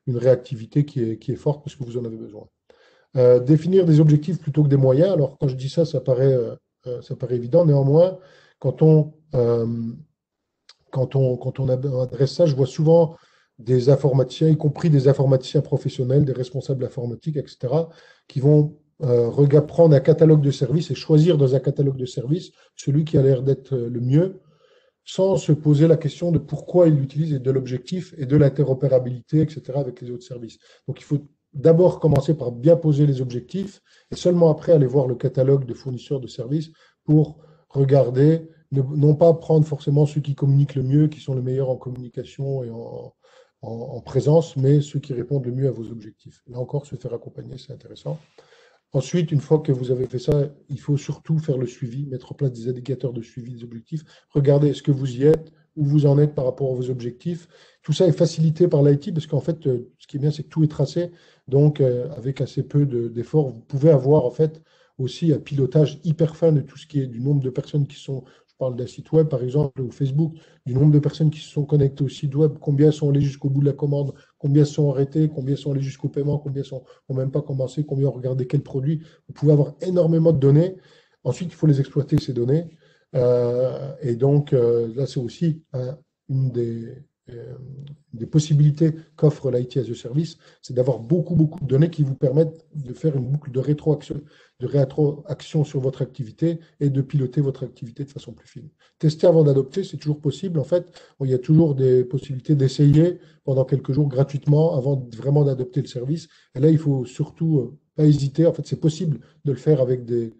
une réactivité qui est forte parce que vous en avez besoin. Définir des objectifs plutôt que des moyens. Alors, quand je dis ça, ça paraît évident. Néanmoins, quand on adresse ça, je vois souvent des informaticiens, y compris des informaticiens professionnels, des responsables informatiques, etc., qui vont prendre un catalogue de services et choisir dans un catalogue de services celui qui a l'air d'être le mieux, sans se poser la question de pourquoi ils l'utilisent et de l'objectif et de l'interopérabilité, etc., avec les autres services. Donc, il faut d'abord commencer par bien poser les objectifs et seulement après aller voir le catalogue de fournisseurs de services pour regarder, non pas prendre forcément ceux qui communiquent le mieux, qui sont les meilleurs en communication et en présence, mais ceux qui répondent le mieux à vos objectifs. Là encore, se faire accompagner, c'est intéressant. Ensuite, une fois que vous avez fait ça, il faut surtout faire le suivi, mettre en place des indicateurs de suivi des objectifs. Regardez est-ce que vous y êtes, où vous en êtes par rapport à vos objectifs. Tout ça est facilité par l'IT parce qu'en fait, ce qui est bien, c'est que tout est tracé. Donc, avec assez peu d'efforts, vous pouvez avoir en fait aussi un pilotage hyper fin de tout ce qui est du nombre de personnes qui sont, je parle d'un site web par exemple, ou Facebook, du nombre de personnes qui se sont connectées au site web, combien sont allées jusqu'au bout de la commande, combien sont arrêtées, combien sont allées jusqu'au paiement, combien n'ont même pas commencé, combien ont regardé quel produit. Vous pouvez avoir énormément de données. Ensuite, il faut les exploiter, ces données. Et donc, là, c'est aussi une des possibilités qu'offre l'IT as a service, c'est d'avoir beaucoup, beaucoup de données qui vous permettent de faire une boucle de rétroaction sur votre activité et de piloter votre activité de façon plus fine. Tester avant d'adopter, c'est toujours possible. En fait, il y a toujours des possibilités d'essayer pendant quelques jours gratuitement avant vraiment d'adopter le service. Et là, il faut surtout pas hésiter. En fait, c'est possible de le faire avec des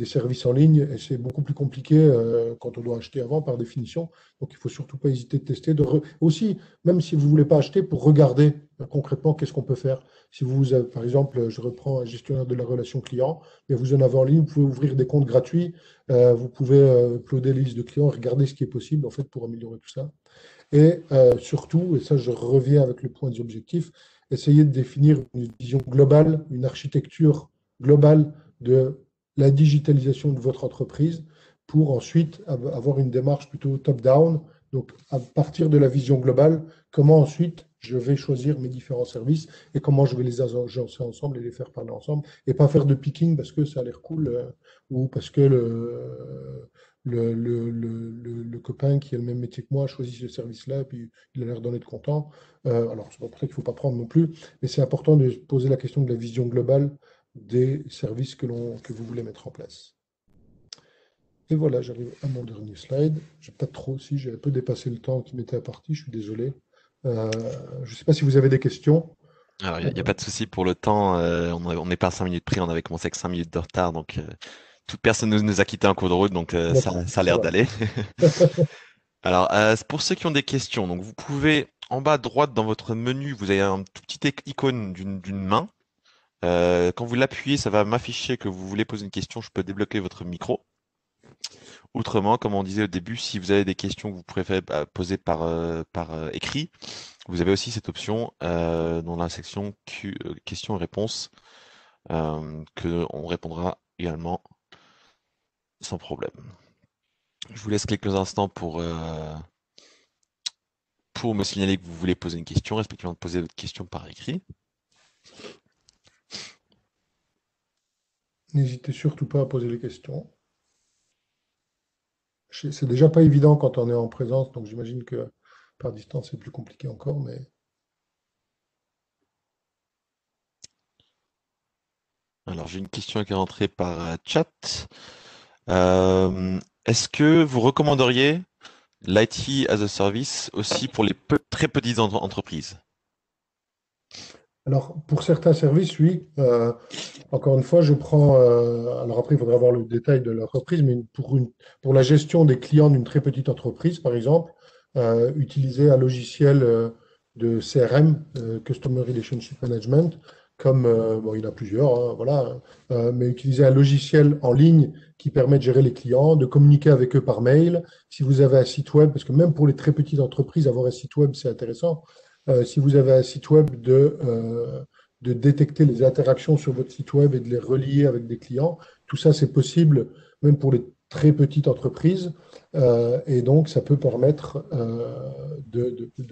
services en ligne et c'est beaucoup plus compliqué quand on doit acheter avant par définition. Donc il ne faut surtout pas hésiter de tester. Aussi, même si vous ne voulez pas acheter, pour regarder concrètement qu'est-ce qu'on peut faire. Si vous avez, par exemple, je reprends un gestionnaire de la relation client, et vous en avez en ligne, vous pouvez ouvrir des comptes gratuits, vous pouvez uploader les listes de clients, regarder ce qui est possible en fait pour améliorer tout ça. Et surtout, et ça je reviens avec le point des objectifs, essayer de définir une vision globale, une architecture globale de la digitalisation de votre entreprise pour ensuite avoir une démarche plutôt top-down. Donc, à partir de la vision globale, comment ensuite je vais choisir mes différents services et comment je vais les agencer ensemble et les faire parler ensemble et pas faire de picking parce que ça a l'air cool ou parce que le copain qui a le même métier que moi a choisi ce service-là et puis il a l'air d'en être content. Alors, c'est pas pour ça qu'il ne faut pas prendre non plus, mais c'est important de poser la question de la vision globale des services que vous voulez mettre en place. Et voilà, j'arrive à mon dernier slide. J'ai pas trop, si j'ai un peu dépassé le temps qui m'était imparti, je suis désolé. Je ne sais pas si vous avez des questions. Alors, il y a pas de souci pour le temps. On n'est pas à 5 minutes près. On avait commencé avec 5 minutes de retard. Donc, toute personne nous a quitté en cours de route. Donc, D'accord, ça a ça l'air va. d'aller. Alors, pour ceux qui ont des questions, donc vous pouvez, en bas à droite dans votre menu, vous avez un tout petit icône d'une main. Quand vous l'appuyez, ça va m'afficher que vous voulez poser une question. Je peux débloquer votre micro. Autrement, comme on disait au début, si vous avez des questions que vous préférez poser par écrit, vous avez aussi cette option dans la section questions et réponses que on répondra également sans problème. Je vous laisse quelques instants pour me signaler que vous voulez poser une question, respectivement de poser votre question par écrit. N'hésitez surtout pas à poser les questions. C'est déjà pas évident quand on est en présence, donc j'imagine que par distance, c'est plus compliqué encore, mais Alors, j'ai une question qui est rentrée par chat. Est-ce que vous recommanderiez l'IT as a service aussi pour les très petites entreprises? alors pour certains services, oui. Encore une fois, je prends. Alors après, il faudra voir le détail de l'entreprise, mais pour la gestion des clients d'une très petite entreprise, par exemple, utiliser un logiciel de CRM, Customer Relationship Management, comme bon, il y en a plusieurs, hein, voilà, mais utiliser un logiciel en ligne qui permet de gérer les clients, de communiquer avec eux par mail. Si vous avez un site web, parce que même pour les très petites entreprises, avoir un site web, c'est intéressant. Si vous avez un site web de détecter les interactions sur votre site web et de les relier avec des clients. Tout ça, c'est possible même pour les très petites entreprises. Et donc, ça peut permettre,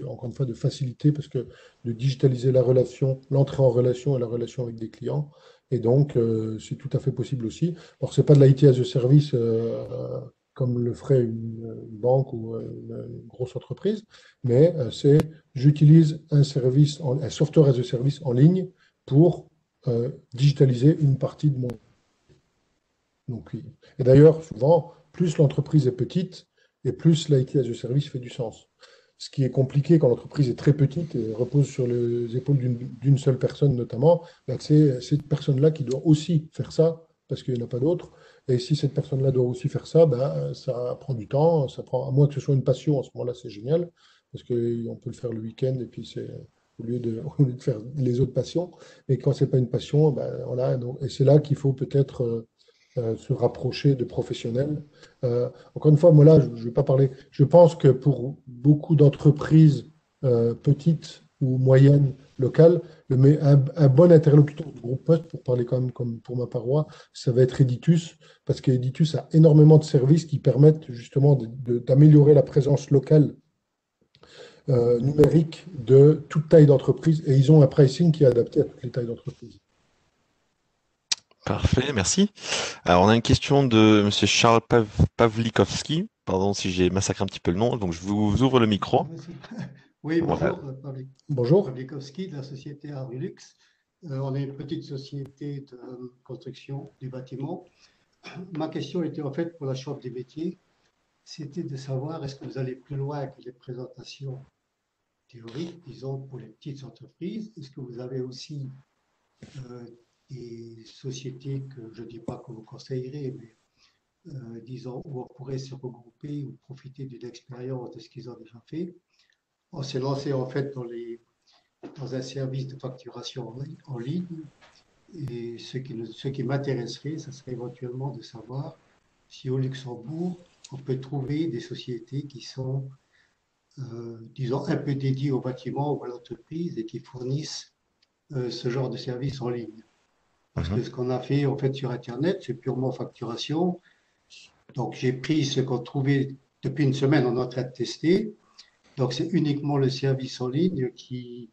encore une fois, de faciliter, parce que de digitaliser la relation, l'entrée en relation et la relation avec des clients. Et donc, c'est tout à fait possible aussi. Alors, ce n'est pas de l'IT as a service comme le ferait une banque ou une grosse entreprise, mais c'est j'utilise un software as a service en ligne pour digitaliser une partie de mon. Donc, oui. Et d'ailleurs, souvent, plus l'entreprise est petite et plus l'IT as a service fait du sens. Ce qui est compliqué quand l'entreprise est très petite et repose sur les épaules d'une seule personne notamment, ben, c'est cette personne-là qui doit aussi faire ça parce qu'il n'y en a pas d'autres. Et si cette personne-là doit aussi faire ça, ben, ça prend du temps, ça prend, à moins que ce soit une passion, à ce moment-là, c'est génial, parce qu'on peut le faire le week-end et puis c'est au lieu de faire les autres passions. Et quand c'est pas une passion, ben, voilà, donc, et c'est là qu'il faut peut-être se rapprocher de professionnels. Encore une fois, moi là, je ne vais pas parler. Je pense que pour beaucoup d'entreprises petites ou moyennes, locales, un bon interlocuteur du groupe Poste, pour parler quand même comme pour ma paroisse, ça va être Editus, parce qu'Editus a énormément de services qui permettent justement d'améliorer la présence locale numérique de toute taille d'entreprise, et ils ont un pricing qui est adapté à toutes les tailles d'entreprise. Parfait, merci. Alors, on a une question de Monsieur Charles Pavlikovski. Pardon si j'ai massacré un petit peu le nom. Donc, je vous ouvre le micro. Oui, Voilà. bonjour, Bonjour. Pavlikovski de la société Arulux. On est une petite société de construction des bâtiments. Ma question était en fait pour la Chambre des métiers, c'était de savoir est-ce que vous allez plus loin que les présentations théoriques, disons, pour les petites entreprises. Est-ce que vous avez aussi euh, des sociétés que je ne dis pas que vous conseillerez, mais disons, où on pourrait se regrouper ou profiter d'une expérience de ce qu'ils ont déjà fait. On s'est lancé en fait dans un service de facturation en ligne. Et ce qui m'intéresserait, ce serait éventuellement de savoir si au Luxembourg, on peut trouver des sociétés qui sont, disons, un peu dédiées au bâtiment ou à l'entreprise et qui fournissent ce genre de service en ligne. Parce Mhm. que ce qu'on a fait en fait sur Internet, c'est purement facturation. Donc j'ai pris ce qu'on trouvait depuis une semaine, on est en train de tester. Donc c'est uniquement le service en ligne qui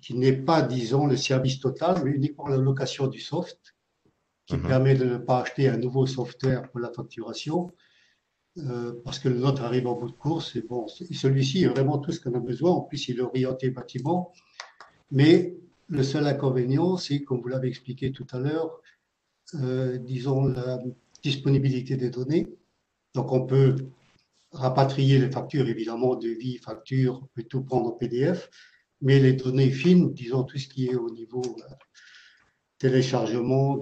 n'est pas, disons, le service total, mais uniquement la location du soft, qui Mhm. permet de ne pas acheter un nouveau software pour la facturation, parce que le nôtre arrive en bout de course. Et bon, celui-ci est vraiment tout ce qu'on a besoin. En plus, il est orienté bâtiment. Mais le seul inconvénient, c'est, comme vous l'avez expliqué tout à l'heure, disons, la disponibilité des données. Donc, on peut rapatrier les factures, évidemment, devis, factures, on peut tout prendre en PDF, mais les données fines, disons, tout ce qui est au niveau téléchargement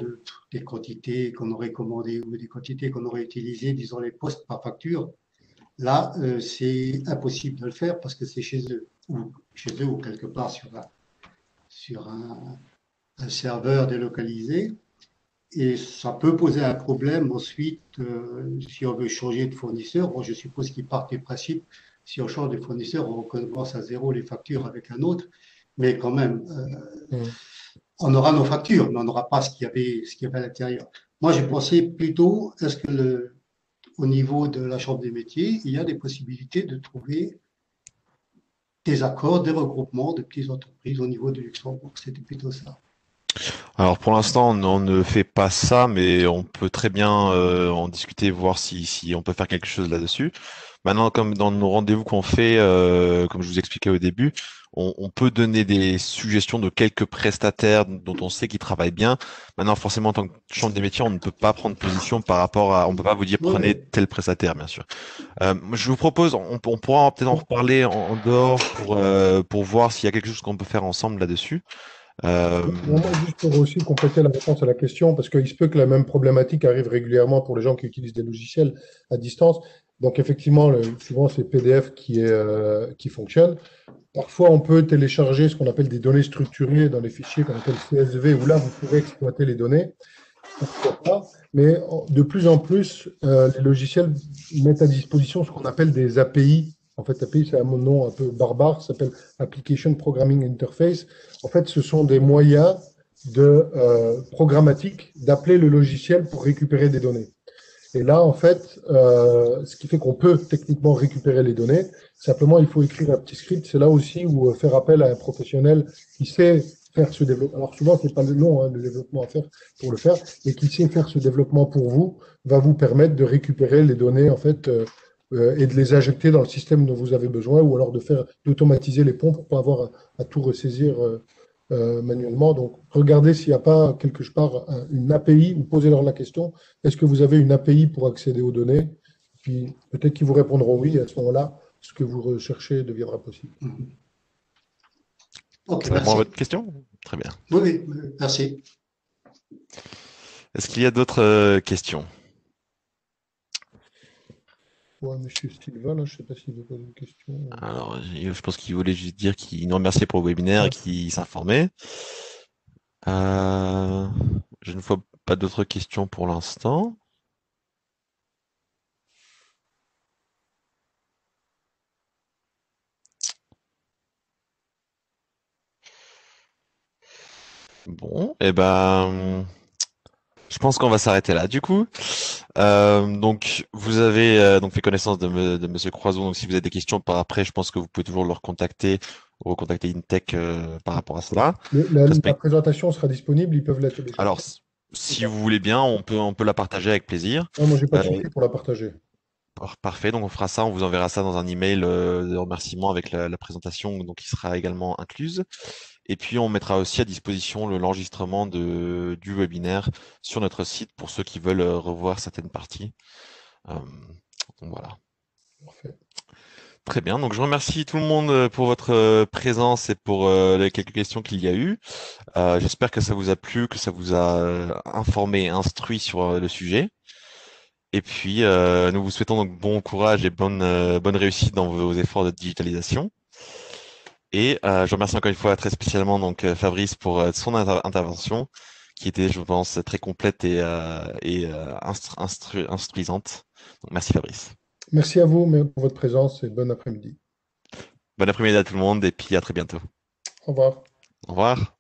des quantités qu'on aurait commandées ou des quantités qu'on aurait utilisées, disons, les postes par facture, là, c'est impossible de le faire parce que c'est chez eux ou quelque part sur un serveur délocalisé. Et ça peut poser un problème ensuite si on veut changer de fournisseur. Bon, je suppose qu'ils partent du principe, si on change de fournisseur, on recommence à zéro les factures avec un autre. Mais quand même, on aura nos factures, mais on n'aura pas ce qu'il y avait à l'intérieur. Moi, j'ai pensé plutôt, est-ce que au niveau de la Chambre des métiers, il y a des possibilités de trouver des accords, des regroupements de petites entreprises au niveau de Luxembourg. C'était plutôt ça. Alors pour l'instant, on ne fait pas ça, mais on peut très bien en discuter, voir si on peut faire quelque chose là-dessus. Maintenant, comme dans nos rendez-vous qu'on fait, comme je vous expliquais au début, on peut donner des suggestions de quelques prestataires dont on sait qu'ils travaillent bien. Maintenant, forcément, en tant que chambre des métiers, on ne peut pas prendre position par rapport à, on peut pas vous dire prenez Oui, tel prestataire, bien sûr. Je vous propose, on pourra peut-être en reparler en dehors pour voir s'il y a quelque chose qu'on peut faire ensemble là-dessus. Euh, Moi, juste pour aussi compléter la réponse à la question, parce qu'il se peut que la même problématique arrive régulièrement pour les gens qui utilisent des logiciels à distance. Donc, effectivement, souvent, c'est PDF qui fonctionne. Parfois, on peut télécharger ce qu'on appelle des données structurées dans les fichiers qu'on appelle CSV, où là, vous pouvez exploiter les données. Pourquoi pas? Mais de plus en plus, les logiciels mettent à disposition ce qu'on appelle des API. En fait, API, c'est un nom un peu barbare, ça s'appelle Application Programming Interface. En fait, ce sont des moyens programmatiques d'appeler le logiciel pour récupérer des données. Et là, en fait, ce qui fait qu'on peut techniquement récupérer les données, simplement, il faut écrire un petit script. C'est là aussi où faire appel à un professionnel qui sait faire ce développement. Alors souvent, c'est pas le long, le développement à faire pour le faire, mais qui sait faire ce développement pour vous, va vous permettre de récupérer les données, en fait, et de les injecter dans le système dont vous avez besoin, ou alors d'automatiser les ponts pour pas avoir à tout ressaisir manuellement. Donc, regardez s'il n'y a pas quelque part une API, ou posez-leur la question, est-ce que vous avez une API pour accéder aux données? Puis peut-être qu'ils vous répondront oui, et à ce moment-là, ce que vous recherchez deviendra possible. Ok, Ça répond à merci. votre question? Très bien. Oui, merci. Est-ce qu'il y a d'autres questions? Ouais, monsieur Silva, là, je ne sais pas s'il veut poser une question. Alors, je pense qu'il voulait juste dire qu'il nous remerciait pour le webinaire et qu'il s'informait. Je ne vois pas d'autres questions pour l'instant. Bon, et ben, je pense qu'on va s'arrêter là. Du coup, donc vous avez donc fait connaissance de Monsieur Croison. Donc si vous avez des questions par après, je pense que vous pouvez toujours le recontacter ou recontacter Intech par rapport à cela. La présentation sera disponible, ils peuvent la télécharger. Alors, si vous voulez bien, on peut la partager avec plaisir. Non, moi, j'ai pas de Euh, souci pour la partager. Parfait, donc on fera ça, on vous enverra ça dans un email de remerciement avec la présentation donc qui sera également incluse. Et puis on mettra aussi à disposition l'enregistrement du webinaire sur notre site pour ceux qui veulent revoir certaines parties. Donc voilà. Parfait. Très bien, donc je remercie tout le monde pour votre présence et pour les quelques questions qu'il y a eu. J'espère que ça vous a plu, que ça vous a informé, instruit sur le sujet. Et puis, nous vous souhaitons donc bon courage et bonne réussite dans vos efforts de digitalisation. Et je remercie encore une fois très spécialement donc Fabrice pour son intervention, qui était, je pense, très complète et instruisante. Donc, merci Fabrice. Merci à vous pour votre présence et bon après-midi. Bon après-midi à tout le monde et puis à très bientôt. Au revoir. Au revoir.